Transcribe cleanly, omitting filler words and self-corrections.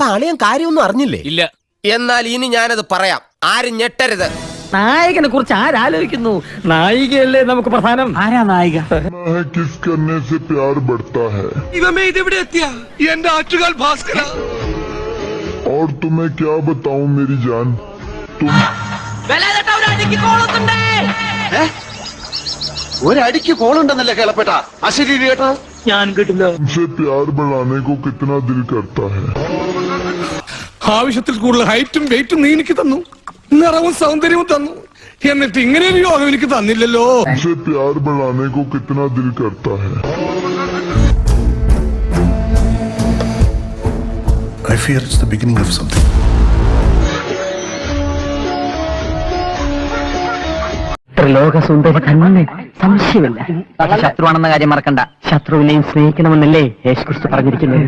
അപ്പൊ അളിയൻ കാര്യമൊന്നും അറിഞ്ഞില്ലേ? ഇല്ല. എന്നാൽ ഇനി ഞാനത് പറയാം, ആരും ഞെട്ടരുത്. നായകനെ കുറിച്ച് ആരാലോചിക്കുന്നു? നായികയല്ലേ നമുക്ക് പ്രധാനം. ആരാ നായിക? किस करने से प्यार बढ़ता है और तुम्हें क्या बताऊं मेरी जान, तुम ഒരടിക്ക് കോളുണ്ടെന്നല്ലേ കേളപ്പെട്ട അശരീരി കേട്ടോ? ഞാൻ കേട്ടില്ല. तुमसे प्यार बढ़ाने को कितना दिल करता है. ആവശ്യത്തിൽ കൂടുതൽ ഹൈറ്റും വെയിറ്റും നീ എനിക്ക് തന്നു, നിറവും സൗന്ദര്യവും തന്നു, എന്നിട്ട് ഇങ്ങനെ ഒരു യോഗം എനിക്ക് തന്നില്ലല്ലോ. तुमसे प्यार बढ़ाने को कितना दिल करता है. I fear it's the beginning of something. ത്രിലോകസുന്ദരി തന്നെ, സംശയമില്ല. പക്ഷെ ശത്രുവാണെന്ന കാര്യം മറക്കണ്ട. ശത്രുവിനെയും സ്നേഹിക്കണമെന്നല്ലേ യേശുക്രിസ്തു പറഞ്ഞിരിക്കുന്നത്.